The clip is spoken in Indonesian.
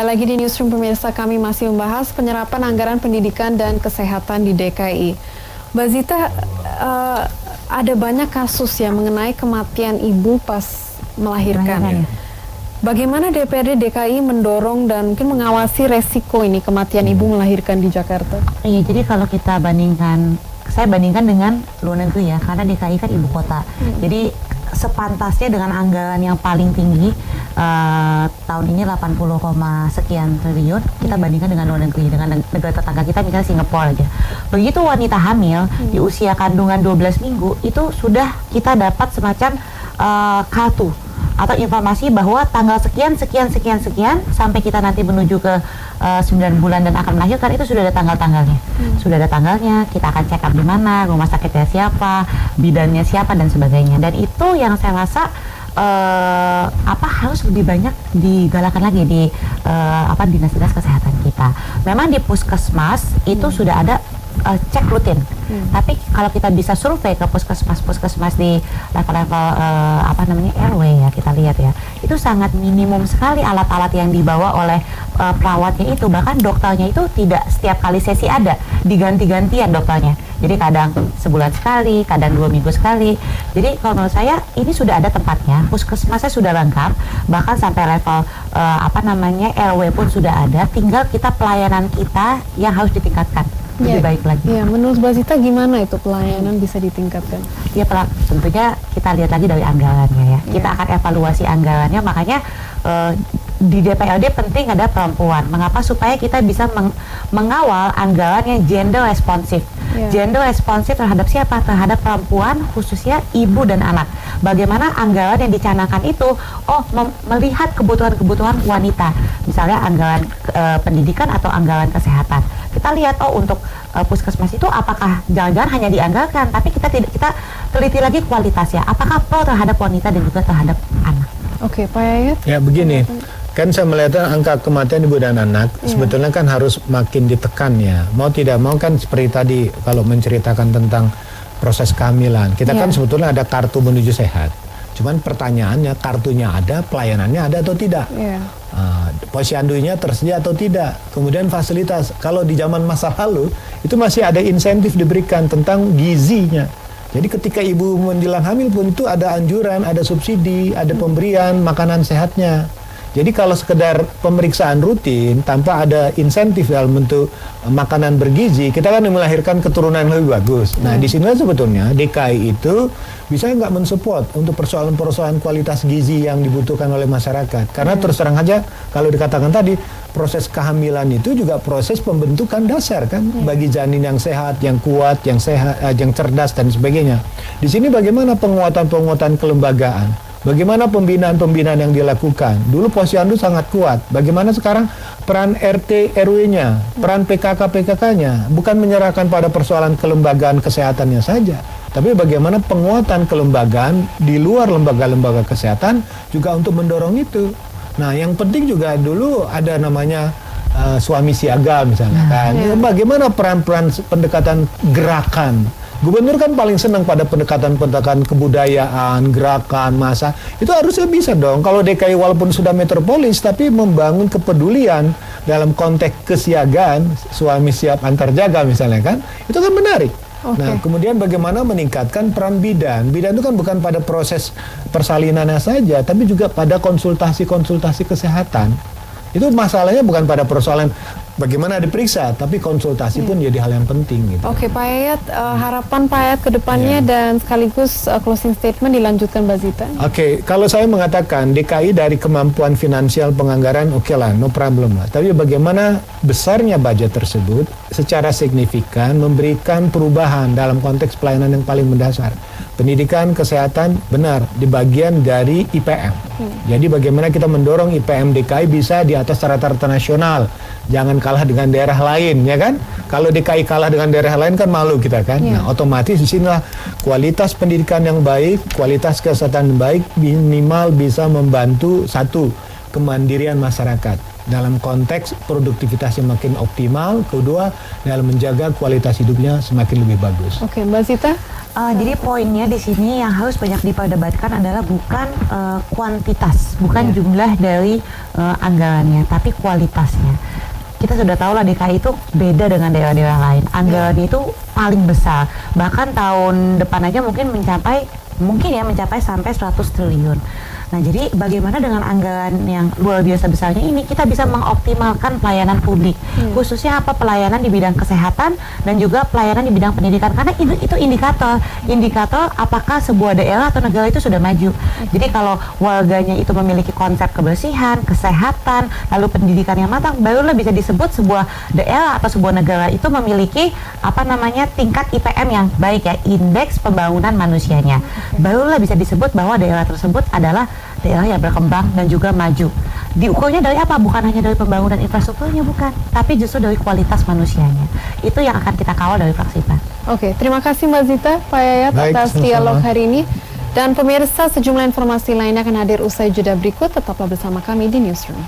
lagi di Newsroom pemirsa, kami masih membahas penyerapan anggaran pendidikan dan kesehatan di DKI. Mbak Zita, ada banyak kasus ya mengenai kematian ibu pas melahirkan. Bagaimana DPRD DKI mendorong dan mungkin mengawasi resiko ini kematian ibu melahirkan di Jakarta? Iya, jadi kalau kita bandingkan, saya bandingkan dengan luar negeri ya, karena DKI kan ibu kota. Jadi sepantasnya dengan anggaran yang paling tinggi tahun ini 80, sekian triliun, kita bandingkan dengan luar negeri, dengan negara tetangga kita misalnya Singapura aja. Begitu wanita hamil di usia kandungan 12 minggu itu sudah kita dapat semacam kartu atau informasi bahwa tanggal sekian sampai kita nanti menuju ke 9 bulan dan akan melahirkan, itu sudah ada tanggal-tanggalnya. Sudah ada tanggalnya, kita akan check up di mana, rumah sakitnya siapa, bidannya siapa dan sebagainya. Dan itu yang saya rasa harus lebih banyak digalakan lagi di dinas-dinas kesehatan kita. Memang di puskesmas itu sudah ada cek rutin. Tapi kalau kita bisa survei ke puskesmas di level-level RW ya, kita lihat ya, itu sangat minimum sekali alat-alat yang dibawa oleh perawatnya itu. Bahkan dokternya itu tidak setiap kali sesi ada, diganti-gantian dokternya. Jadi kadang sebulan sekali, kadang 2 minggu sekali. Jadi kalau menurut saya ini sudah ada tempatnya, puskesmasnya sudah lengkap, bahkan sampai level RW pun sudah ada. Tinggal kita pelayanan kita yang harus ditingkatkan lebih baik lagi. Ya, menurut Mbak Zita gimana itu pelayanan bisa ditingkatkan? Ya, tentunya kita lihat lagi dari anggarannya ya. Kita akan evaluasi anggarannya, makanya di DPRD penting ada perempuan. Mengapa? Supaya kita bisa mengawal anggaran yang gender responsif. Gender responsif terhadap siapa? Terhadap perempuan, khususnya ibu dan anak. Bagaimana anggaran yang dicanangkan itu melihat kebutuhan-kebutuhan wanita. Misalnya anggaran pendidikan atau anggaran kesehatan. Kita lihat untuk puskesmas itu apakah jangan-jangan hanya dianggarkan, tapi kita teliti lagi kualitasnya. Apakah pro terhadap wanita dan juga terhadap anak. Oke, Pak Yayat. Ya, begini. Kan saya melihat angka kematian ibu dan anak sebetulnya kan harus makin ditekan ya. Mau tidak mau kan seperti tadi kalau menceritakan tentang proses kehamilan. Kita kan sebetulnya ada kartu menuju sehat. Cuman pertanyaannya, kartunya ada, pelayanannya ada atau tidak? Posyandunya tersedia atau tidak? Kemudian fasilitas. Kalau di zaman masa lalu itu masih ada insentif diberikan tentang gizinya. Jadi ketika ibu menjelang hamil pun itu ada anjuran, ada subsidi, ada pemberian makanan sehatnya. Jadi kalau sekedar pemeriksaan rutin tanpa ada insentif dalam bentuk makanan bergizi, kita kan melahirkan keturunan yang lebih bagus. Nah, di sini sebetulnya DKI itu bisa nggak mensupport untuk persoalan-persoalan kualitas gizi yang dibutuhkan oleh masyarakat. Karena terus terang aja, kalau dikatakan tadi, proses kehamilan itu juga proses pembentukan dasar kan, bagi janin yang sehat, yang kuat, yang sehat, yang cerdas dan sebagainya. Di sini bagaimana penguatan-penguatan kelembagaan? Bagaimana pembinaan-pembinaan yang dilakukan? Dulu posyandu sangat kuat. Bagaimana sekarang peran RT RW-nya, peran PKK-PKK-nya, bukan menyerahkan pada persoalan kelembagaan kesehatannya saja, tapi bagaimana penguatan kelembagaan di luar lembaga-lembaga kesehatan juga untuk mendorong itu. Nah, yang penting juga dulu ada namanya suami siaga misalnya kan. Bagaimana peran-peran pendekatan gerakan? Gubernur kan paling senang pada pendekatan-pendekatan kebudayaan, gerakan, massa. Itu harusnya bisa dong. Kalau DKI walaupun sudah metropolis, tapi membangun kepedulian dalam konteks kesiagaan, suami siap antar jaga misalnya kan. Itu kan menarik. Nah, kemudian bagaimana meningkatkan peran bidan. Bidan itu kan bukan pada proses persalinannya saja, tapi juga pada konsultasi-konsultasi kesehatan. Itu masalahnya bukan pada persoalan bagaimana diperiksa, tapi konsultasi pun jadi hal yang penting gitu. Oke, Pak Yayat, harapan Pak Yayat ke depannya dan sekaligus closing statement dilanjutkan Mbak Zita. Oke, kalau saya mengatakan DKI dari kemampuan finansial penganggaran oke lah, no problem lah. Tapi bagaimana besarnya budget tersebut secara signifikan memberikan perubahan dalam konteks pelayanan yang paling mendasar. Pendidikan, kesehatan, benar, di bagian dari IPM. Jadi bagaimana kita mendorong IPM DKI bisa di atas rata-rata nasional. Jangan kalah dengan daerah lain, ya kan? Kalau DKI kalah dengan daerah lain kan malu kita kan. Nah, otomatis disinilah kualitas pendidikan yang baik, kualitas kesehatan yang baik, minimal bisa membantu satu, kemandirian masyarakat dalam konteks produktivitasnya makin optimal, kedua dalam menjaga kualitas hidupnya semakin lebih bagus. Oke, Mbak Zita. Jadi poinnya di sini yang harus banyak diperdebatkan adalah bukan kuantitas, bukan jumlah dari anggarannya, tapi kualitasnya. Kita sudah tahu lah DKI itu beda dengan daerah-daerah lain. Anggarannya itu paling besar. Bahkan tahun depan aja mungkin mencapai sampai 100 triliun. Nah, jadi bagaimana dengan anggaran yang luar biasa besarnya ini kita bisa mengoptimalkan pelayanan publik, khususnya apa pelayanan di bidang kesehatan dan juga pelayanan di bidang pendidikan, karena itu indikator apakah sebuah daerah atau negara itu sudah maju. Jadi kalau warganya itu memiliki konsep kebersihan, kesehatan, lalu pendidikan yang matang, barulah bisa disebut sebuah daerah atau sebuah negara itu memiliki tingkat IPM yang baik ya, indeks pembangunan manusianya. Barulah bisa disebut bahwa daerah tersebut adalah daerah yang berkembang dan juga maju. Diukurnya dari apa? Bukan hanya dari pembangunan infrastrukturnya, bukan, tapi justru dari kualitas manusianya. Itu yang akan kita kawal dari fraksi PAN. Oke, terima kasih Mbak Zita, Pak Yayat atas dialog hari ini. Dan pemirsa, sejumlah informasi lainnya akan hadir usai jeda berikut. Tetaplah bersama kami di Newsroom.